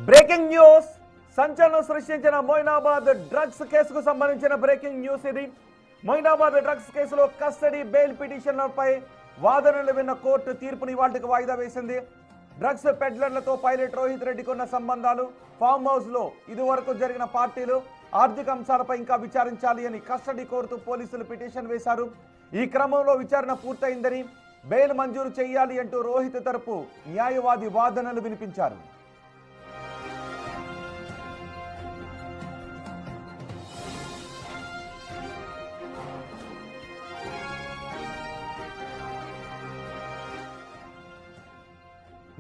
Breaking news సంచలనం సృష్టించిన Moinabad drugs కేసుకు సంబంధించిన బ్రేకింగ్ న్యూస్ ఇది. మొయినాబాద్ డ్రగ్స్ కేసులో కస్టడీ బెయిల్ పిటిషన్లపై వాదనలు విన్న కోర్టు తీర్పుని ఇవాళకి వాయిదా వేసింది. డ్రగ్స్ పెడ్లర్లతో పైలట్ రోహిత్ రెడ్డికి ఉన్న సంబంధాలు, ఫామ్ హౌస్ లో ఇదివరకు జరిగిన పార్టీలు, ఆర్థిక అంశాలపై ఇంకా విచారించాలి అని కస్టడీ కోరుతూ పోలీసులు పిటిషన్ వేశారు. ఈ క్రమంలో విచారణ పూర్తయిందని, బెయిల్ మంజూరు చేయాలి అంటూ రోహిత్ తరపు న్యాయవాది వాదనలు వినిపించారు.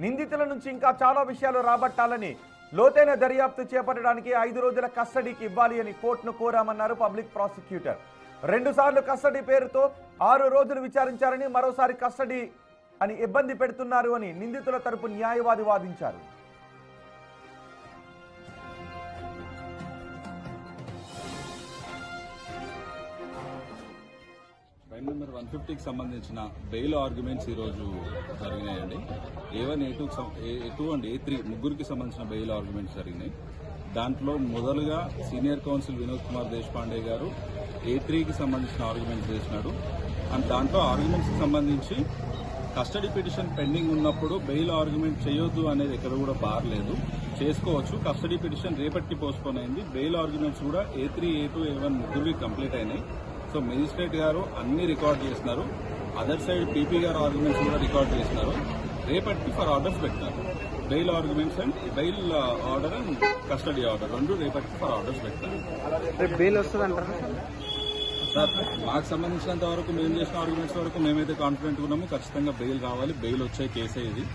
నిందితుల నుంచి ఇంకా చాలా విషయాలు రాబట్టాలని, లోతైన దర్యాప్తు చేపట్టడానికి 5 రోజుల కస్టడీకి ఇవ్వాలి అని కోర్టును కోరామన్నారు పబ్లిక్ ప్రాసిక్యూటర్. 2 సార్లు కస్టడీ పేరుతో 6 రోజులు విచారించారని, మరోసారి కస్టడీ అని ఇబ్బంది పెడుతున్నారు అని నిందితుల తరపు న్యాయవాది వాదించారు. ఫైల్ నెంబర్ 150కి సంబంధించిన బెయిల్ ఆర్గ్యుమెంట్స్ ఈరోజు జరిగినాయండి. A1, A2 అండ్ A3 ముగ్గురికి సంబంధించిన బెయిల్ ఆర్గ్యుమెంట్స్ జరిగినాయి. దాంట్లో మొదలుగా సీనియర్ కౌన్సిల్ వినోద్ కుమార్ దేశపాండే గారు A3కి సంబంధించిన ఆర్గ్యుమెంట్స్ చేసినాడు. అండ్ దాంట్లో ఆర్గ్యుమెంట్స్కి సంబంధించి కస్టడీ పిటిషన్ పెండింగ్ ఉన్నప్పుడు బెయిల్ ఆర్గ్యుమెంట్ చేయొద్దు అనేది ఎక్కడ కూడా బార్ లేదు, చేసుకోవచ్చు. కస్టడీ పిటిషన్ రేపటికి పోస్ట్పోన్ అయింది. బెయిల్ ఆర్గ్యుమెంట్స్ కూడా A3, A2, A1 ముగ్గురికి కంప్లీట్ అయినాయి. సో మెజిస్ట్రేట్ గారు అన్ని రికార్డ్ చేస్తున్నారు. అదర్ సైడ్ పీపీ గారు ఆర్గ్యుమెంట్స్ కూడా రికార్డ్ చేస్తున్నారు. రేపటికి ఫర్ ఆర్డర్స్ పెట్టినారు. Bail arguments and bail order and custody order రెండు రేపటికి ఫర్ ఆర్డర్స్ పెట్టినారు. బెయిల్ వస్తుందంటారా సార్? మాకు సంబంధించినంత వరకు మేము చేసిన ఆర్గ్యుమెంట్స్ వరకు మేమైతే కాన్ఫిడెంట్ ఉన్నాము, ఖచ్చితంగా బెయిల్ కావాలి. బెయిల్ వచ్చే కేసే ఇది.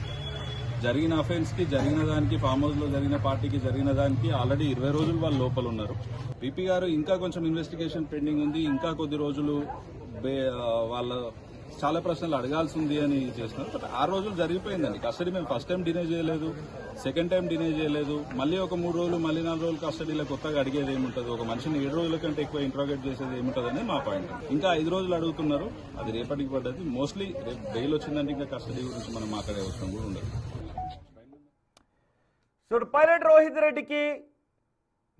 జరిగిన అఫెన్స్ కి, జరిగిన దానికి, ఫామ్ హౌస్ లో జరిగిన పార్టీకి జరిగిన దానికి ఆల్రెడీ 20 రోజులు వాళ్ళు లోపల ఉన్నారు. పీపీ గారు ఇంకా కొంచెం ఇన్వెస్టిగేషన్ పెండింగ్ ఉంది, ఇంకా కొద్ది రోజులు వాళ్ళ చాలా ప్రశ్నలు అడగాల్సి ఉంది అని చేస్తున్నారు. బట్ 6 రోజులు జరిగిపోయిందండి. కస్టడీ మేము ఫస్ట్ టైం డినే చేయలేదు, సెకండ్ టైం డినే చేయలేదు. మళ్ళీ ఒక 3 రోజులు, మళ్ళీ 4 రోజులు కస్టడీలో కొత్తగా అడిగేది ఏముంటుంది? ఒక మనిషిని 7 రోజుల కంటే ఎక్కువ ఇంట్రాగేట్ చేసేది ఏముంటుంది అనేది మా పాయింట్. ఇంకా 5 రోజులు అడుగుతున్నారు, అది రేపటికి పడ్డది. మోస్ట్లీ రేపు బెయిల్ వచ్చిందంటే ఇంకా కస్టడీ గురించి మనం మాట్లాడే అవసరం కూడా ఉండదు. సో పైలట్ రోహిత్ రెడ్డికి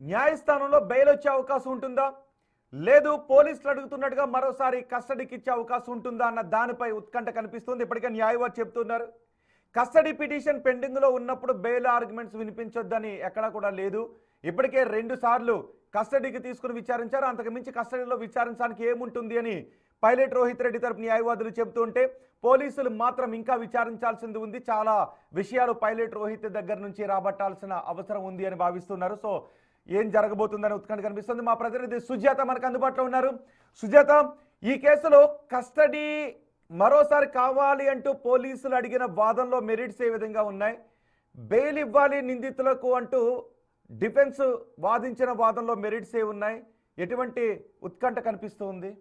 న్యాయస్థానంలో బెయిల్ వచ్చే అవకాశం ఉంటుందా, లేదు పోలీసులు అడుగుతున్నట్టుగా మరోసారి కస్టడీకి ఇచ్చే అవకాశం ఉంటుందా అన్న దానిపై ఉత్కంఠ కనిపిస్తుంది. ఇప్పటికే న్యాయవాది చెబుతున్నారు, కస్టడీ పిటిషన్ పెండింగ్ లో ఉన్నప్పుడు బెయిల్ ఆర్గ్యుమెంట్స్ వినిపించొద్దని ఎక్కడా కూడా లేదు. ఇప్పటికే 2 సార్లు కస్టడీకి తీసుకుని విచారించారు, అంతకు మించి కస్టడీలో విచారించడానికి ఏముంటుంది అని పైలట్ రోహిత్ రెడ్డి తరపు న్యాయవాదులు చెబుతుంటే, పోలీసులు మాత్రం ఇంకా విచారించాల్సింది ఉంది. చాలా విషయాలు పైలట్ రోహిత్ దగ్గర నుంచి రాబట్టాల్సిన అవసరం ఉంది అని భావిస్తున్నారు. సో ఏం జరగబోతుందని ఉత్కంఠ కనిపిస్తుంది. మా ప్రతినిధి సుజాత మనకు అందుబాటులో ఉన్నారు. సుజాత, ఈ కేసులో కస్టడీ మరోసారి కావాలి అంటూ పోలీసులు అడిగిన వాదనలో మెరిట్స్ ఏ విధంగా ఉన్నాయి? బెయిల్ ఇవ్వాలి నిందితులకు అంటూ డిఫెన్స్ వాదించిన వాదనలో మెరిట్స్ ఏ ఉన్నాయి? ఎటువంటి ఉత్కంఠ కనిపిస్తుంది?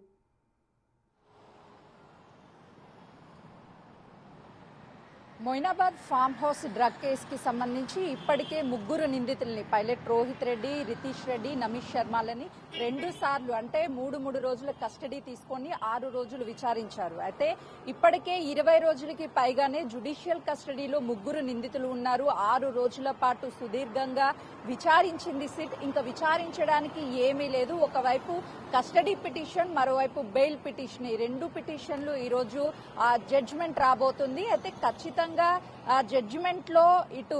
మొయినాబాద్ ఫామ్ హౌస్ డ్రగ్ కేసుకి సంబంధించి ఇప్పటికే 3 నిందితుల్ని, పైలట్ రోహిత్ రెడ్డి, రితీష్ రెడ్డి, నమీష్ శర్మలని 2 సార్లు అంటే 3 రోజుల కస్టడీ తీసుకొని 6 రోజులు విచారించారు. అయితే ఇప్పటికే 20 రోజులకి పైగానే జ్యుడిషియల్ కస్టడీలో 3 నిందితులు ఉన్నారు. 6 రోజుల పాటు సుదీర్ఘంగా విచారించింది సిట్. ఇంకా విచారించడానికి ఏమీ లేదు. ఒకవైపు కస్టడీ పిటిషన్, మరోవైపు బెయిల్ పిటిషన్, ఈ 2 పిటిషన్లు ఈరోజు జడ్జిమెంట్ రాబోతుంది. అయితే ఖచ్చితంగా జడ్జిమెంట్ లో ఇటు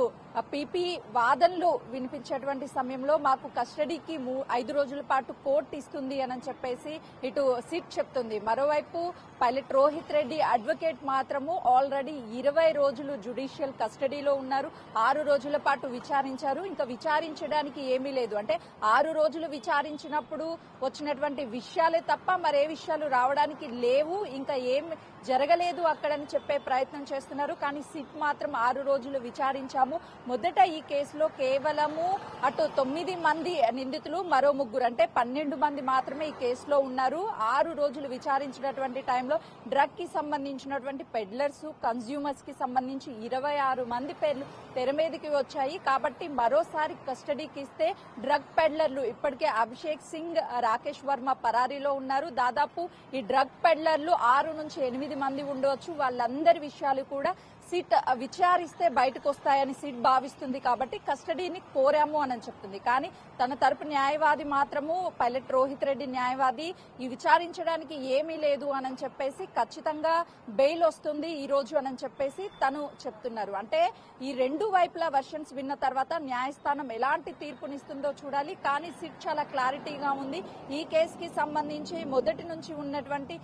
పీపీ వాదనలు వినిపించేటువంటి సమయంలో మాకు కస్టడీకి 5 రోజుల పాటు కోర్టు ఇస్తుంది అని చెప్పేసి ఇటు సిట్ చెప్తుంది. మరోవైపు పైలట్ రోహిత్ రెడ్డి అడ్వకేట్ మాత్రము ఆల్రెడీ 20 రోజులు జ్యుడిషియల్ కస్టడీలో ఉన్నారు. 6 రోజుల పాటు విచారించారు. ఇంకా విచారించడానికి ఏమీ లేదు. అంటే 6 రోజులు విచారించినప్పుడు వచ్చినటువంటి విషయాలే తప్ప మరే విషయాలు రావడానికి లేవు, ఇంకా ఏం జరగలేదు అక్కడని చెప్పే ప్రయత్నం చేస్తున్నారు. కానీ సిట్ మాత్రం 6 రోజులు విచారించాము. మొదట ఈ కేసులో కేవలము అటు 9 మంది నిందితులు, మరో 3 అంటే 12 మంది మాత్రమే ఈ కేసులో ఉన్నారు. 6 రోజులు విచారించినటువంటి టైంలో డ్రగ్ కి సంబంధించినటువంటి పెడ్లర్స్, కన్స్యూమర్స్ కి సంబంధించి 26 మంది పేర్లు తెర మీదకి వచ్చాయి. కాబట్టి మరోసారి కస్టడీకి ఇస్తే డ్రగ్ పెడ్లర్లు ఇప్పటికే అభిషేక్ సింగ్, రాకేష్ వర్మ పరారీలో ఉన్నారు. దాదాపు ఈ డ్రగ్ పెడ్లర్లు 6 నుంచి 8 మంది ఉండవచ్చు. వాళ్ళందరి విషయాలు కూడా సిట్ విచారిస్తే బయటకు వస్తాయని సిట్ భావిస్తుంది కాబట్టి కస్టడీని కోరాము అని చెప్తుంది. కానీ తన తరపు న్యాయవాది మాత్రము పైలట్ రోహిత్ రెడ్డి న్యాయవాది ఈ విచారించడానికి ఏమీ లేదు అని చెప్పేసి ఖచ్చితంగా బెయిల్ వస్తుంది ఈ రోజు అని చెప్పేసి తను చెప్తున్నారు. అంటే ఈ రెండు వైపుల వర్షన్స్ విన్న తర్వాత న్యాయస్థానం ఎలాంటి తీర్పునిస్తుందో చూడాలి. కానీ సిట్ చాలా క్లారిటీగా ఉంది. ఈ కేసుకి సంబంధించి మొదటి నుంచి ఉన్నటువంటి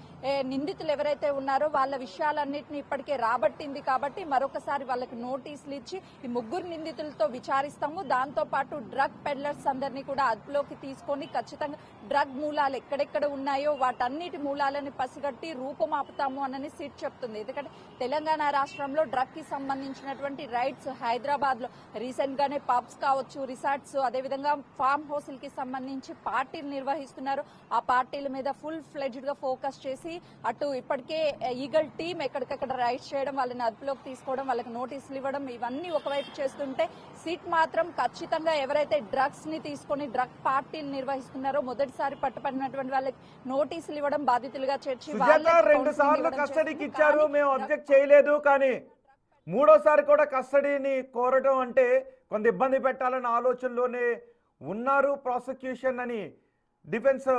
నిందితులు ఎవరైతే ఉన్నారో వాళ్ళ విషయాలన్నింటినీ ఇప్పటికే రాబట్టింది కాబట్టి మరొకసారి వాళ్ళకి నోటీసులు ఇచ్చి ఈ ముగ్గురు నిందితులతో విచారిస్తాము. దాంతో పాటు డ్రగ్ పెడ్లర్స్ అందరినీ కూడా అదుపులోకి తీసుకొని ఖచ్చితంగా డ్రగ్ మూలాలు ఎక్కడెక్కడ ఉన్నాయో వాటన్నిటి మూలాలని పసిగట్టి రూపుమాపుతాము అని సిట్ చెప్తుంది. ఎందుకంటే తెలంగాణ రాష్ట్రంలో డ్రగ్ కి సంబంధించినటువంటి రైట్స్ హైదరాబాద్ లో రీసెంట్ గానే పబ్స్ కావచ్చు, రిసార్ట్స్, అదేవిధంగా ఫార్మ్ హౌస్ కి సంబంధించి పార్టీలు నిర్వహిస్తున్నారు. ఆ పార్టీల మీద ఫుల్ ఫ్లెడ్జ్డ్ గా ఫోకస్ చేసి అటు ఇప్పటికే ఈగల్ టీమ్ ఎక్కడికక్కడ రైడ్స్ చేయడం, వాళ్ళని అదుపులోకి తీసుకోవడం, వాళ్ళకి నోటీసులు ఇవ్వడం ఇవన్నీ ఒకవైపు చేస్తుంటే సిట్ మాత్రం ఖచ్చితంగా ఎవరైతే డ్రగ్స్ ని తీసుకొని డ్రగ్ పార్టీలు నిర్వహిస్తున్నారో మొదటిసారి పట్టుబడినటువంటి వాళ్ళకి నోటీసులు ఇవ్వడం, బాధితులుగా చేర్చి 2 సార్లు కస్టడీకి ఇచ్చారు, మేము అబ్జెక్ట్ చేయలేదు. కానీ మూడోసారి కూడా కస్టడీని కోరడం అంటే కొంత ఇబ్బంది పెట్టాలన్న ఆలోచనలోనే ఉన్నారు ప్రాసిక్యూషన్ అని డిఫెన్స్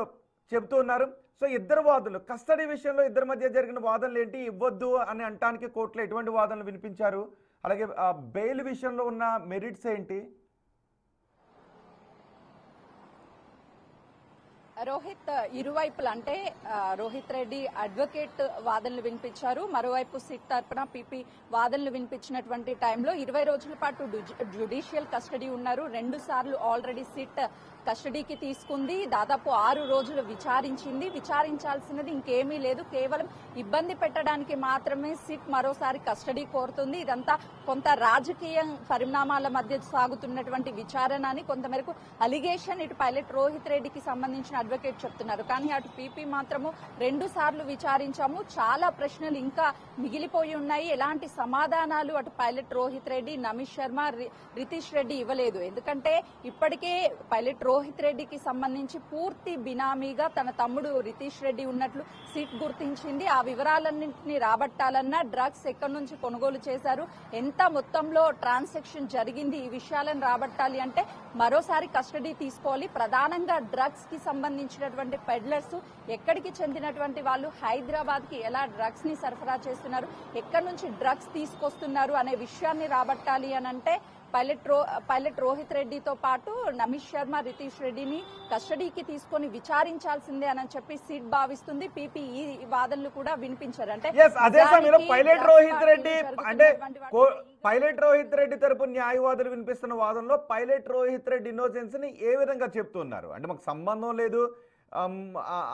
చెబుతూ ఉన్నారు. సో ఇద్దరు వాదనలు కస్టడీ విషయంలో ఇద్దరి మధ్య జరిగిన వాదనలు ఏంటి, ఇవ్వద్దు అని అనటానికి కోర్టులో ఎటువంటి వాదనలు వినిపించారు, అలాగే బెయిల్ విషయంలో ఉన్న మెరిట్స్ ఏంటి? రోహిత్ ఇరువైపులు అంటే రోహిత్ రెడ్డి అడ్వకేట్ వాదనలు వినిపించారు. మరోవైపు సిట్ తరపున పీపీ వాదనలు వినిపించినటువంటి టైంలో 20 రోజుల పాటు జ్యుడిషియల్ కస్టడీ ఉన్నారు. 2 సార్లు ఆల్రెడీ సిట్ కస్టడీకి తీసుకుంది. దాదాపు 6 రోజులు విచారించింది. విచారించాల్సినది ఇంకేమీ లేదు, కేవలం ఇబ్బంది పెట్టడానికి మాత్రమే సిట్ మరోసారి కస్టడీ కోరుతుంది. ఇదంతా కొంత రాజకీయ పరిణామాల మధ్య సాగుతున్నటువంటి విచారణ అని కొంతమేరకు అలిగేషన్ ఇటు పైలట్ రోహిత్ రెడ్డికి సంబంధించిన అడ్వకేట్ చెప్తున్నారు. కానీ అటు పీపీ మాత్రము 2 సార్లు విచారించాము, చాలా ప్రశ్నలు ఇంకా మిగిలిపోయి ఉన్నాయి, ఎలాంటి సమాధానాలు అటు పైలట్ రోహిత్ రెడ్డి, నమిష్ శర్మ, రితీష్ రెడ్డి ఇవ్వలేదు. ఎందుకంటే ఇప్పటికే పైలట్ రోహిత్ రెడ్డికి సంబంధించి పూర్తి బినామీగా తన తమ్ముడు రితీష్ రెడ్డి ఉన్నట్లు సిట్ గుర్తించింది. ఆ వివరాలన్నింటినీ రాబట్టాలన్నా డ్రగ్స్ ఎక్కడి నుంచి కొనుగోలు చేశారు, ఎంత మొత్తంలో ట్రాన్సాక్షన్ జరిగింది, ఈ విషయాలను రాబట్టాలి అంటే మరోసారి కస్టడీ తీసుకోవాలి. ప్రధానంగా డ్రగ్స్ కి సంబంధించినటువంటి పెడ్లర్స్ ఎక్కడికి చెందినటువంటి వాళ్ళు, హైదరాబాద్ కి ఎలా డ్రగ్స్ ని సరఫరా చేస్తున్నారు, ఎక్కడి నుంచి డ్రగ్స్ తీసుకొస్తున్నారు అనే విషయాన్ని రాబట్టాలి అని అంటే పైలట్ రోహిత్ రెడ్డితో పాటు నమిష్ శర్మ, రితీష్ రెడ్డిని కస్టడీకి తీసుకొని విచారించాల్సిందే అని చెప్పి సిట్ భావిస్తుంది. పీపీ ఈ వాదనలు కూడా వినిపించారు. అంటే అదే సమయంలో పైలట్ రోహిత్ రెడ్డి అంటే పైలట్ రోహిత్ రెడ్డి తరపు న్యాయవాదులు వినిపిస్తున్న వాదనలో పైలట్ రోహిత్ రెడ్డి ఇన్నోసెన్స్ ని ఏ విధంగా చెప్తున్నారు, అంటే మాకు సంబంధం లేదు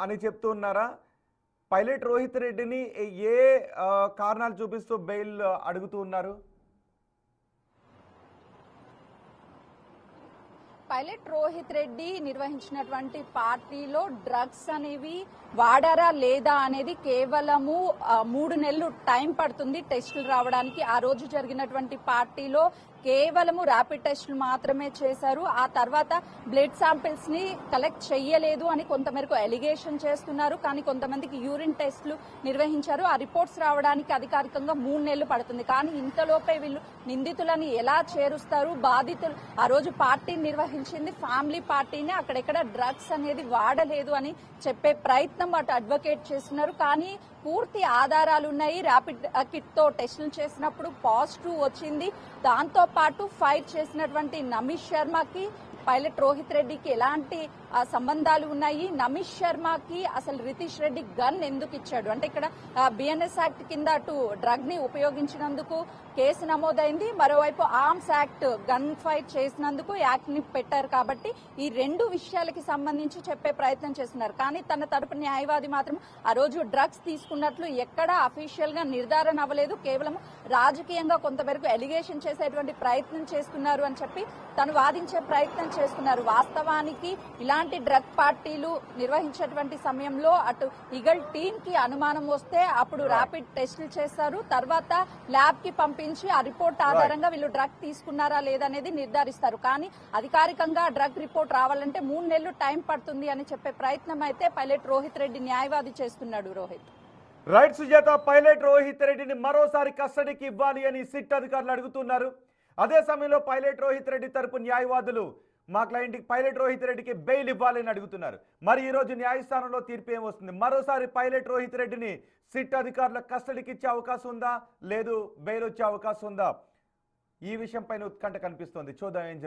అని చెప్తున్నారా? పైలట్ రోహిత్ రెడ్డిని ఏ కారణాలు చూపిస్తూ బెయిల్ అడుగుతూ ఉన్నారు? పైలట్ రోహిత్ రెడ్డి నిర్వహించినటువంటి పార్టీలో డ్రగ్స్ అనేవి వాడారా లేదా అనేది కేవలము 3 నెలలు టైం పడుతుంది టెస్టులు రావడానికి. ఆ రోజు జరిగినటువంటి పార్టీలో కేవలము ర్యాపిడ్ టెస్టులు మాత్రమే చేశారు. ఆ తర్వాత బ్లడ్ శాంపిల్స్ ని కలెక్ట్ చెయ్యలేదు అని కొంతమేరకు ఎలిగేషన్ చేస్తున్నారు. కానీ కొంతమందికి యూరిన్ టెస్టులు నిర్వహించారు. ఆ రిపోర్ట్స్ రావడానికి అధికారికంగా 3 నెలలు పడుతుంది. కానీ ఇంతలోపే వీళ్ళు నిందితులని ఎలా చేరుస్తారు? బాధితులు ఆ రోజు పార్టీని నిర్వహించింది ఫ్యామిలీ పార్టీని, అక్కడెక్కడ డ్రగ్స్ అనేది వాడలేదు అని చెప్పే ప్రయత్నం అటు అడ్వకేట్ చేస్తున్నారు. కానీ పూర్తి ఆధారాలు ఉన్నాయి. ర్యాపిడ్ కిట్ తో టెస్టులు చేసినప్పుడు పాజిటివ్ వచ్చింది. దాంతో పాటు ఫైర్ చేసినటువంటి నమిష్ శర్మకి పైలట్ రోహిత్ రెడ్డికి ఎలాంటి సంబంధాలు ఉన్నాయి, నమిష్ శర్మకి అసలు రితీష్ రెడ్డి గన్ ఎందుకు ఇచ్చాడు అంటే ఇక్కడ బిఎన్ఎస్ యాక్ట్ కింద అటు డ్రగ్ ని ఉపయోగించినందుకు కేసు నమోదైంది, మరోవైపు ఆర్మ్స్ యాక్ట్ గన్ ఫైర్ చేసినందుకు యాక్ట్ ని పెట్టారు. కాబట్టి ఈ 2 విషయాలకి సంబంధించి చెప్పే ప్రయత్నం చేస్తున్నారు. కానీ తన తరపు న్యాయవాది మాత్రం ఆ రోజు డ్రగ్స్ తీసుకున్నట్లు ఎక్కడా అఫీషియల్ గా నిర్ధారణ అవ్వలేదు, కేవలం రాజకీయంగా కొంతవరకు ఎలిగేషన్ చేసేటువంటి ప్రయత్నం చేస్తున్నారు అని చెప్పి తను వాదించే ప్రయత్నం చేస్తున్నారు. వాస్తవానికి ఇలాంటి డ్రగ్ పార్టీలు నిర్వహించేటువంటి సమయంలో అటు ఈగల్ టీమ్ కి అనుమానం వస్తే అప్పుడు ర్యాపిడ్ టెస్టులు చేస్తారు, తర్వాత ల్యాబ్ కి పంపించి ఆ రిపోర్ట్ ఆధారంగా వీళ్ళు డ్రగ్ తీసుకున్నారా లేదనేది నిర్ధారిస్తారు. కానీ అధికారికంగా డ్రగ్ రిపోర్ట్ రావాలంటే 3 నెలలు టైం పడుతుంది అని చెప్పే ప్రయత్నం అయితే పైలట్ రోహిత్ రెడ్డి న్యాయవాది చేస్తున్నాడు. రోహిత్ రైట్ సుజాత, పైలట్ రోహిత్ రెడ్డిని మరోసారి కస్టడీకి ఇవ్వాలి అని సిట్ అధికారులు అడుగుతున్నారు. అదే సమయంలో పైలట్ రోహిత్ రెడ్డి తరపు న్యాయవాదులు మా క్లయింట్కి పైలట్ రోహిత్ రెడ్డికి బెయిల్ ఇవ్వాలని అడుగుతున్నారు. మరి ఈ రోజు న్యాయస్థానంలో తీర్పు ఏమొస్తుంది? మరోసారి పైలట్ రోహిత్ రెడ్డిని సిట్ అధికారుల కస్టడీకి ఇచ్చే అవకాశం ఉందా, లేదు బెయిల్ వచ్చే అవకాశం ఉందా? ఈ విషయం పైన ఉత్కంఠ కనిపిస్తోంది. చూద్దాం ఏం